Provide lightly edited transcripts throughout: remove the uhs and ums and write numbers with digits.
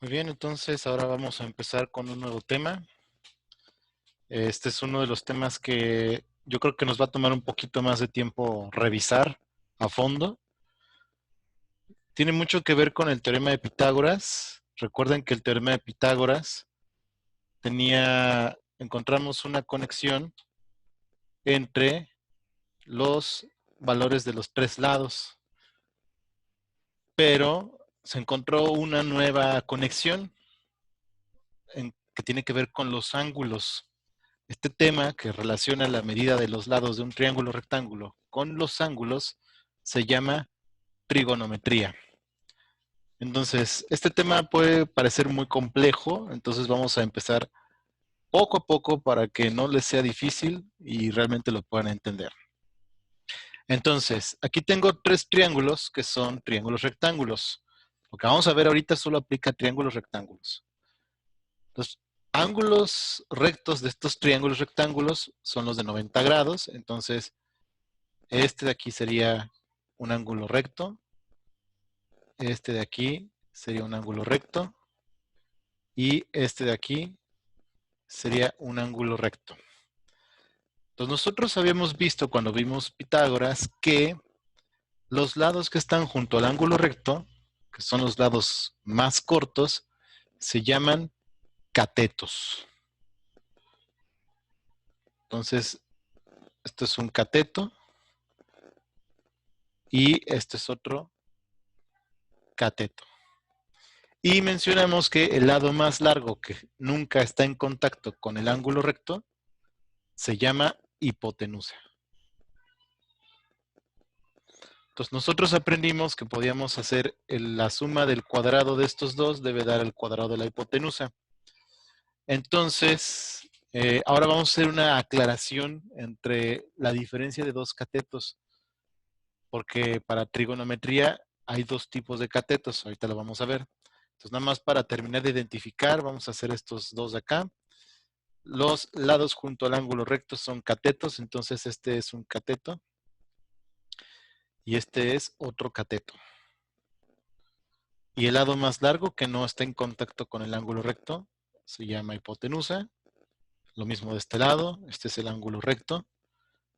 Muy bien, entonces ahora vamos a empezar con un nuevo tema. Este es uno de los temas que yo creo que nos va a tomar un poquito más de tiempo revisar a fondo. Tiene mucho que ver con el teorema de Pitágoras. Recuerden que el teorema de Pitágoras encontramos una conexión entre los valores de los tres lados, pero se encontró una nueva conexión que tiene que ver con los ángulos. Este tema, que relaciona la medida de los lados de un triángulo rectángulo con los ángulos, se llama trigonometría. Entonces, este tema puede parecer muy complejo, entonces vamos a empezar poco a poco para que no les sea difícil y realmente lo puedan entender. Entonces, aquí tengo tres triángulos que son triángulos rectángulos. Lo que vamos a ver ahorita solo aplica a triángulos rectángulos. Los ángulos rectos de estos triángulos rectángulos son los de 90 grados, entonces este de aquí sería un ángulo recto, este de aquí sería un ángulo recto y este de aquí sería un ángulo recto. Entonces nosotros habíamos visto cuando vimos Pitágoras que los lados que están junto al ángulo recto, que son los lados más cortos, se llaman catetos. Entonces, esto es un cateto y este es otro cateto. Y mencionamos que el lado más largo que nunca está en contacto con el ángulo recto se llama hipotenusa. Entonces nosotros aprendimos que podíamos hacer la suma del cuadrado de estos dos debe dar el cuadrado de la hipotenusa. Entonces, ahora vamos a hacer una aclaración entre la diferencia de dos catetos, porque para trigonometría hay dos tipos de catetos, ahorita lo vamos a ver. Entonces, nada más para terminar de identificar, vamos a hacer estos dos de acá. Los lados junto al ángulo recto son catetos, entonces este es un cateto y este es otro cateto. Y el lado más largo que no está en contacto con el ángulo recto se llama hipotenusa. Lo mismo de este lado, este es el ángulo recto.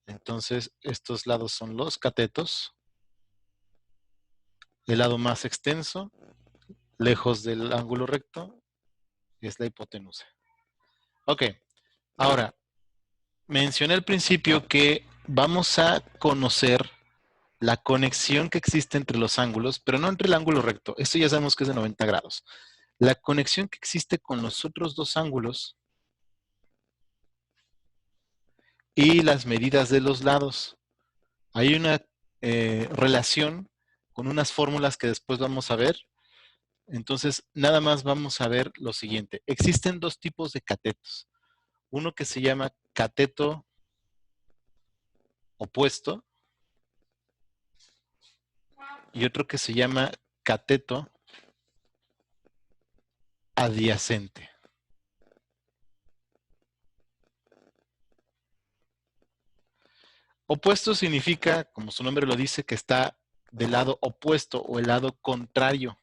Entonces estos lados son los catetos. El lado más extenso, lejos del ángulo recto, es la hipotenusa. Ok, ahora, mencioné al principio que vamos a conocer la conexión que existe entre los ángulos, pero no entre el ángulo recto. Esto ya sabemos que es de 90 grados. La conexión que existe con los otros dos ángulos y las medidas de los lados. Hay una relación con unas fórmulas que después vamos a ver. Entonces, nada más vamos a ver lo siguiente. Existen dos tipos de catetos. Uno que se llama cateto opuesto y otro que se llama cateto adyacente. Opuesto significa, como su nombre lo dice, que está del lado opuesto o el lado contrario.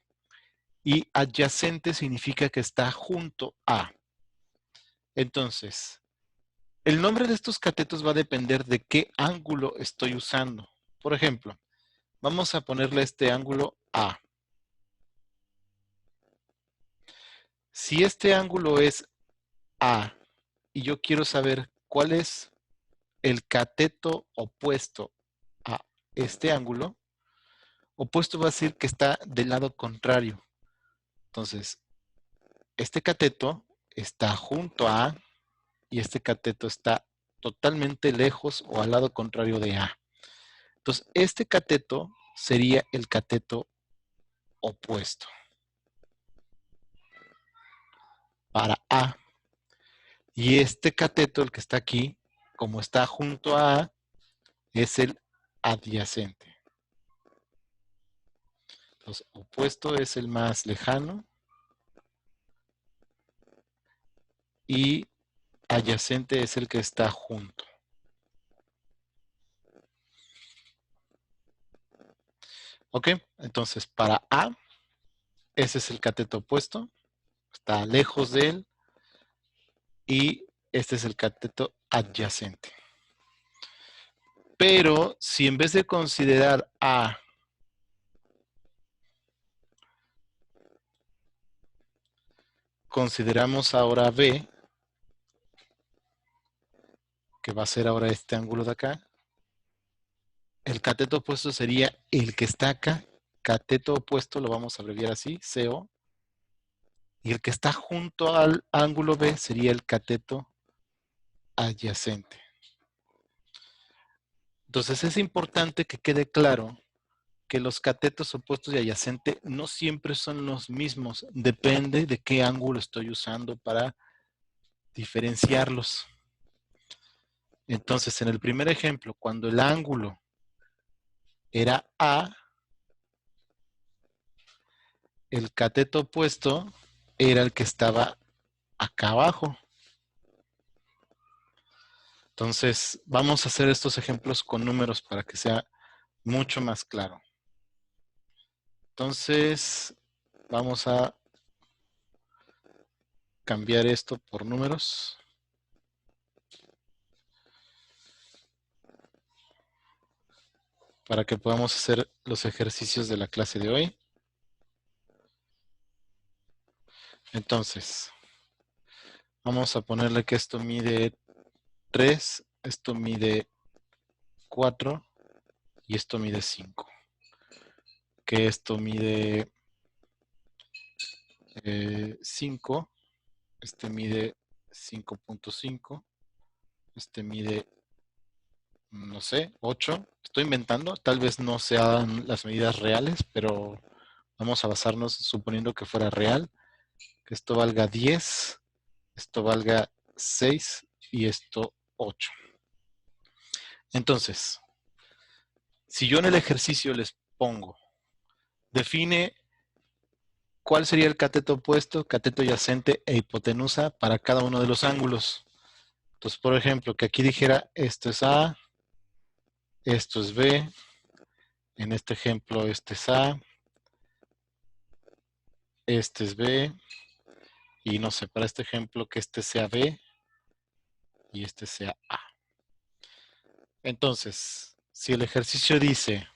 Y adyacente significa que está junto a. Entonces, el nombre de estos catetos va a depender de qué ángulo estoy usando. Por ejemplo, vamos a ponerle este ángulo A. Si este ángulo es A y yo quiero saber cuál es el cateto opuesto a este ángulo, opuesto va a decir que está del lado contrario. Entonces, este cateto está junto a A y este cateto está totalmente lejos o al lado contrario de A. Entonces, este cateto sería el cateto opuesto para A. Y este cateto, el que está aquí, como está junto a A, es el adyacente. Entonces, opuesto es el más lejano y adyacente es el que está junto. Ok, entonces para A, ese es el cateto opuesto. está lejos de él, y este es el cateto adyacente. Pero si en vez de considerar A consideramos ahora B, que va a ser ahora este ángulo de acá, el cateto opuesto sería el que está acá. Cateto opuesto lo vamos a abreviar así, CO. Y el que está junto al ángulo B sería el cateto adyacente. Entonces es importante que quede claro que los catetos opuestos y adyacente no siempre son los mismos. Depende de qué ángulo estoy usando para diferenciarlos. Entonces, en el primer ejemplo, cuando el ángulo era A, el cateto opuesto era el que estaba acá abajo. Entonces, vamos a hacer estos ejemplos con números para que sea mucho más claro. Entonces, vamos a cambiar esto por números. Para que podamos hacer los ejercicios de la clase de hoy. Entonces, vamos a ponerle que esto mide 3, esto mide 4 y esto mide 5. Que esto mide 5, este mide 5.5, este mide, no sé, 8. Estoy inventando, tal vez no sean las medidas reales, pero vamos a basarnos suponiendo que fuera real. Que esto valga 10, esto valga 6 y esto 8. Entonces, si yo en el ejercicio les pongo, define cuál sería el cateto opuesto, cateto adyacente e hipotenusa para cada uno de los ángulos. Entonces, por ejemplo, que aquí dijera, esto es A, esto es B, en este ejemplo, este es A, este es B, y no sé, para este ejemplo, que este sea B y este sea A. Entonces, si el ejercicio dice,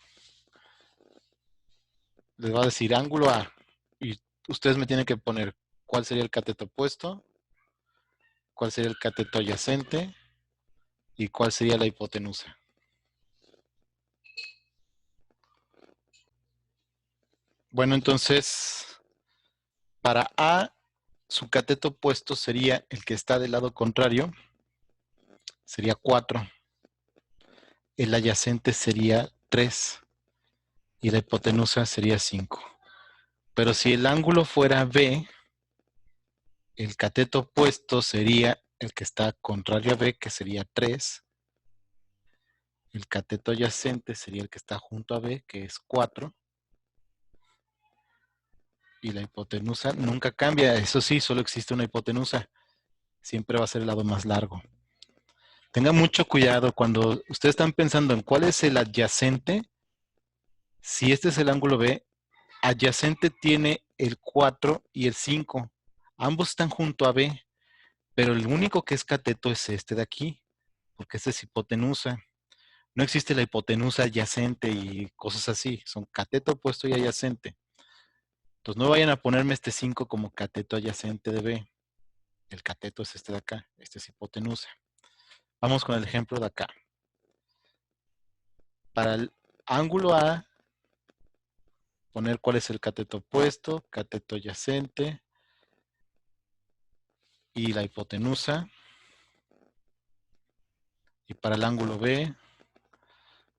les va a decir ángulo A, y ustedes me tienen que poner cuál sería el cateto opuesto, cuál sería el cateto adyacente y cuál sería la hipotenusa. Bueno, entonces, para A, su cateto opuesto sería el que está del lado contrario, sería 4. El adyacente sería 3 y la hipotenusa sería 5. Pero si el ángulo fuera B, el cateto opuesto sería el que está contrario a B, que sería 3. El cateto adyacente sería el que está junto a B, que es 4. Y la hipotenusa nunca cambia. Eso sí, solo existe una hipotenusa. Siempre va a ser el lado más largo. Tengan mucho cuidado cuando ustedes están pensando en cuál es el adyacente. Si este es el ángulo B, adyacente tiene el 4 y el 5. Ambos están junto a B, pero el único que es cateto es este de aquí, porque este es hipotenusa. No existe la hipotenusa adyacente y cosas así. Son cateto opuesto y adyacente. Entonces no vayan a ponerme este 5 como cateto adyacente de B. El cateto es este de acá. Este es hipotenusa. Vamos con el ejemplo de acá. Para el ángulo A, poner cuál es el cateto opuesto, cateto adyacente y la hipotenusa. Y para el ángulo B,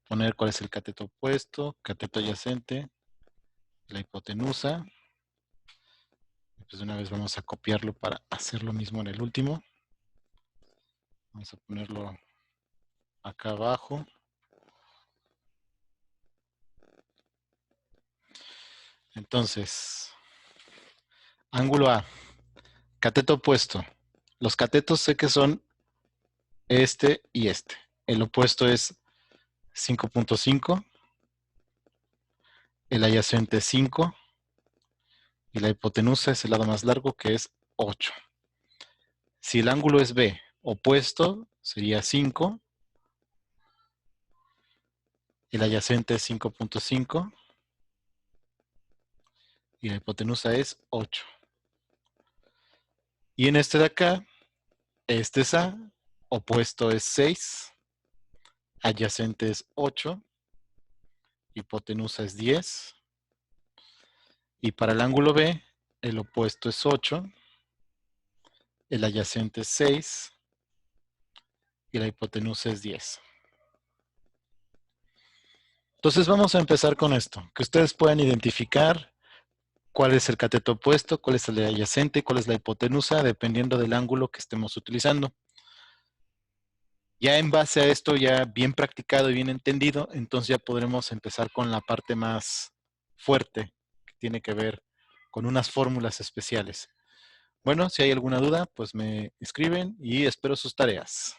poner cuál es el cateto opuesto, cateto adyacente, la hipotenusa. Y pues de una vez vamos a copiarlo para hacer lo mismo en el último. Vamos a ponerlo acá abajo. Entonces, ángulo A, cateto opuesto. Los catetos sé que son este y este. El opuesto es 5.5, el adyacente es 5 y la hipotenusa es el lado más largo que es 8. Si el ángulo es B, opuesto, sería 5. El adyacente es 5.5. Y la hipotenusa es 8. Y en este de acá, este es A, opuesto es 6, adyacente es 8, hipotenusa es 10. Y para el ángulo B, el opuesto es 8, el adyacente es 6 y la hipotenusa es 10. Entonces vamos a empezar con esto, que ustedes puedan identificar cuál es el cateto opuesto, cuál es el adyacente, cuál es la hipotenusa, dependiendo del ángulo que estemos utilizando. Ya en base a esto, ya bien practicado y bien entendido, entonces ya podremos empezar con la parte más fuerte, que tiene que ver con unas fórmulas especiales. Bueno, si hay alguna duda, pues me escriben y espero sus tareas.